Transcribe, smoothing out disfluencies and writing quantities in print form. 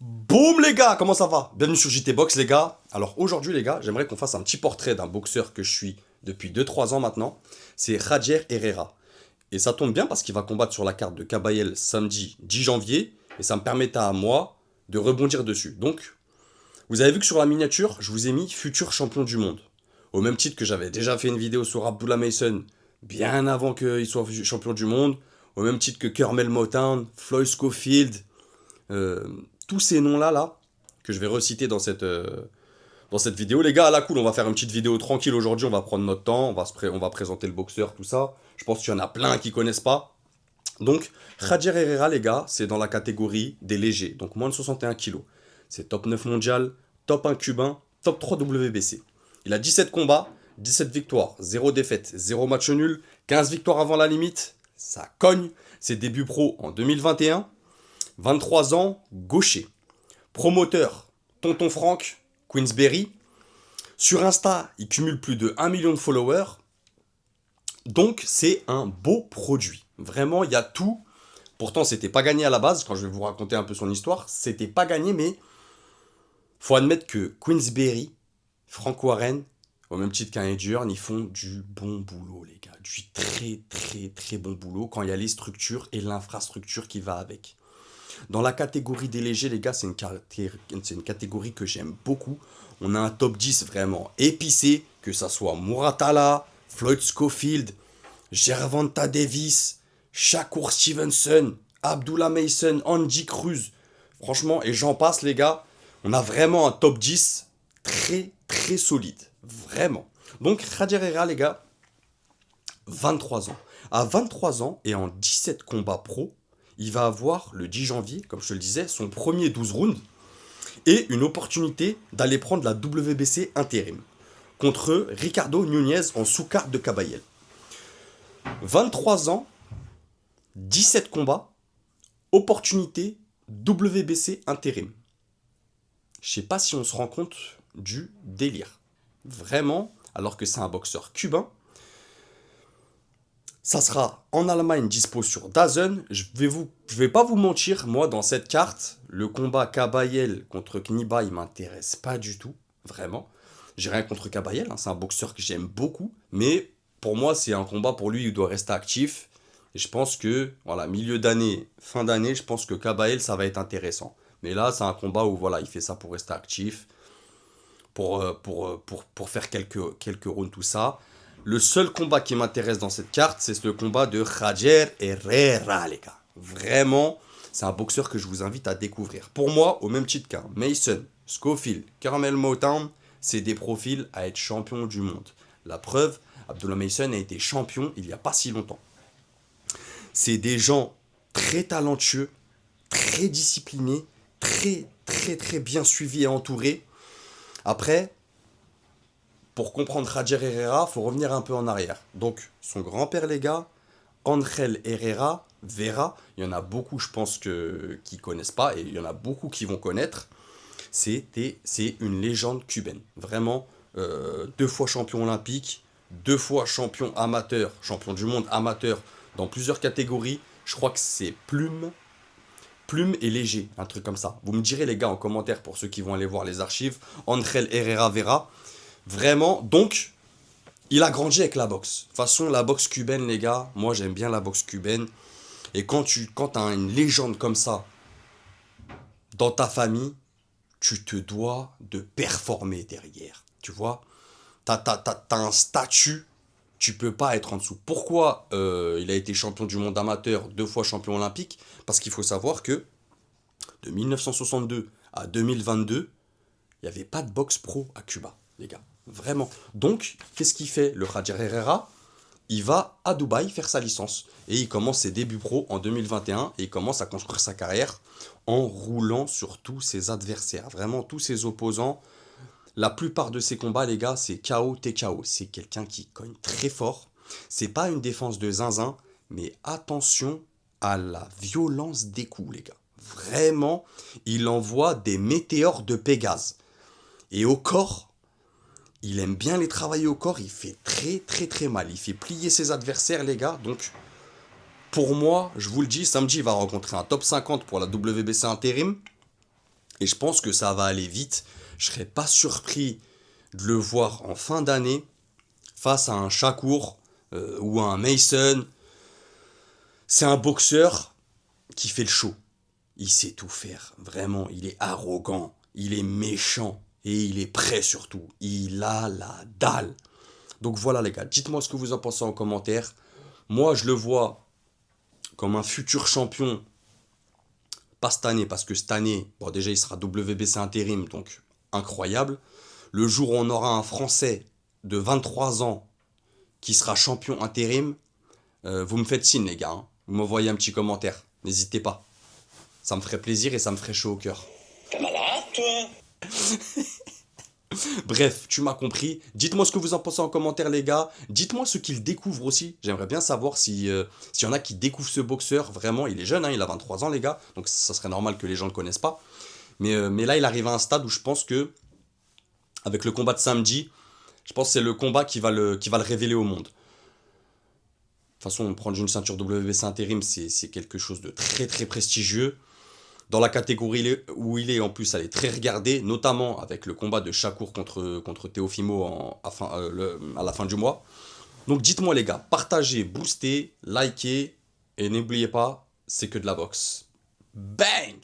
Boum les gars, comment ça va? Bienvenue sur JT Box les gars. Alors aujourd'hui les gars, j'aimerais qu'on fasse un petit portrait d'un boxeur que je suis depuis 2-3 ans maintenant. C'est Javier Herrera. Et ça tombe bien parce qu'il va combattre sur la carte de Cabayel samedi 10 janvier. Et ça me permettait à moi de rebondir dessus. Donc, vous avez vu que sur la miniature, je vous ai mis futur champion du monde. Au même titre que j'avais déjà fait une vidéo sur Abdullah Mason bien avant qu'il soit champion du monde. Au même titre que Kermel Motown, Floyd Schofield, euh, tous ces noms-là, là, que je vais reciter dans cette vidéo. Les gars, à la cool, on va faire une petite vidéo tranquille aujourd'hui, on va prendre notre temps, on va présenter le boxeur, tout ça. Je pense qu'il y en a plein qui connaissent pas. Donc, Javier Herrera, les gars, c'est dans la catégorie des légers, donc moins de 61 kilos. C'est top 9 mondial, top 1 cubain, top 3 WBC. Il a 17 combats, 17 victoires, 0 défaite, 0 match nul, 15 victoires avant la limite. Ça cogne. Ses débuts pro en 2021. 23 ans, gaucher. Promoteur, Tonton Frank, Queensberry. Sur Insta, il cumule plus de 1 million de followers. Donc, c'est un beau produit. Vraiment, il y a tout. Pourtant, c'était pas gagné à la base. Quand je vais vous raconter un peu son histoire, c'était pas gagné, mais faut admettre que Queensberry, Frank Warren, au même titre qu'un Eddie Hearn, ils font du bon boulot, les gars. Du très, très, très bon boulot quand il y a les structures et l'infrastructure qui va avec. Dans la catégorie des légers, les gars, c'est une catégorie que j'aime beaucoup. On a un top 10 vraiment épicé, que ça soit Muratala, Floyd Schofield, Gervonta Davis, Shakur Stevenson, Abdullah Mason, Andy Cruz. Franchement, et j'en passe, les gars. On a vraiment un top 10 très, très solide. Vraiment. Donc, Javier Herrera, les gars, 23 ans. À 23 ans et en 17 combats pro, il va avoir le 10 janvier, comme je te le disais, son premier 12 rounds et une opportunité d'aller prendre la WBC intérim contre Ricardo Nunez en sous-carte de Cabayel. 23 ans, 17 combats, opportunité WBC intérim. Je sais pas si on se rend compte du délire. Vraiment, alors que c'est un boxeur cubain. Ça sera en Allemagne dispo sur DAZN. Je vais pas vous mentir, moi dans cette carte, le combat Kabayel contre Kniba, il m'intéresse pas du tout, vraiment. J'ai rien contre Kabayel, hein, c'est un boxeur que j'aime beaucoup, mais pour moi c'est un combat pour lui, il doit rester actif. Et je pense que, voilà, milieu d'année, fin d'année, je pense que Kabayel ça va être intéressant. Mais là, c'est un combat où voilà, il fait ça pour rester actif, pour faire quelques rounds, tout ça. Le seul combat qui m'intéresse dans cette carte, c'est le combat de Javier Herrera, les gars. Vraiment, c'est un boxeur que je vous invite à découvrir. Pour moi, au même titre qu'un Mason, Schofield, Caramel Motown, c'est des profils à être champion du monde. La preuve, Abdullah Mason a été champion il n'y a pas si longtemps. C'est des gens très talentueux, très disciplinés, très très très bien suivis et entourés. Après, pour comprendre Javier Herrera, faut revenir un peu en arrière. Donc, son grand-père, les gars, Angel Herrera, Vera, il y en a beaucoup, je pense, qui connaissent pas, et il y en a beaucoup qui vont connaître. C'est une légende cubaine. Vraiment, 2 fois champion olympique, 2 fois champion amateur, champion du monde amateur dans plusieurs catégories. Je crois que c'est plume et léger, un truc comme ça. Vous me direz, les gars, en commentaire, pour ceux qui vont aller voir les archives, Angel Herrera Vera. Vraiment, donc, il a grandi avec la boxe. De toute façon, la boxe cubaine, les gars, moi j'aime bien la boxe cubaine. Et quand t'as une légende comme ça dans ta famille, tu te dois de performer derrière. Tu vois, t'as un statut, tu peux pas être en dessous. Pourquoi il a été champion du monde amateur, 2 fois champion olympique? Parce qu'il faut savoir que de 1962 à 2022, il n'y avait pas de boxe pro à Cuba, les gars. Vraiment. Donc, qu'est-ce qu'il fait, le Javier Herrera? Il va à Dubaï faire sa licence. Et il commence ses débuts pro en 2021. Et il commence à construire sa carrière en roulant sur tous ses adversaires. Vraiment, tous ses opposants. La plupart de ses combats, les gars, c'est KO TKO. C'est quelqu'un qui cogne très fort. C'est pas une défense de zinzin. Mais attention à la violence des coups, les gars. Vraiment, il envoie des météores de Pégase. Et au corps, il aime bien les travailler au corps, il fait très très très mal. Il fait plier ses adversaires, les gars. Donc, pour moi, je vous le dis, samedi, il va rencontrer un top 50 pour la WBC intérim. Et je pense que ça va aller vite. Je serais pas surpris de le voir en fin d'année face à un Shakur ou à un Mason. C'est un boxeur qui fait le show. Il sait tout faire, vraiment. Il est arrogant, il est méchant et il est prêt surtout. Il a la dalle. Donc voilà les gars, dites-moi ce que vous en pensez en commentaire. Moi je le vois comme un futur champion. Pas cette année, parce que cette année, bon déjà il sera WBC intérim, donc incroyable. Le jour où on aura un Français de 23 ans qui sera champion intérim, vous me faites signe les gars, hein. Vous m'envoyez un petit commentaire, n'hésitez pas. Ça me ferait plaisir et ça me ferait chaud au cœur. T'es malade, toi? Bref, tu m'as compris. Dites-moi ce que vous en pensez en commentaire, les gars. Dites-moi ce qu'ils découvrent aussi. J'aimerais bien savoir si, s'il y en a qui découvrent ce boxeur. Vraiment, il est jeune, hein, il a 23 ans, les gars. Donc ça serait normal que les gens ne le connaissent pas. Mais là, il arrive à un stade où je pense que, avec le combat de samedi, je pense que c'est le combat qui va le révéler au monde. De toute façon, prendre une ceinture WBC intérim, c'est quelque chose de très très prestigieux. Dans la catégorie où il est, en plus, elle est très regardée, notamment avec le combat de Shakur contre Teofimo à la fin du mois. Donc dites-moi les gars, partagez, boostez, likez, et n'oubliez pas, c'est que de la boxe. Bang!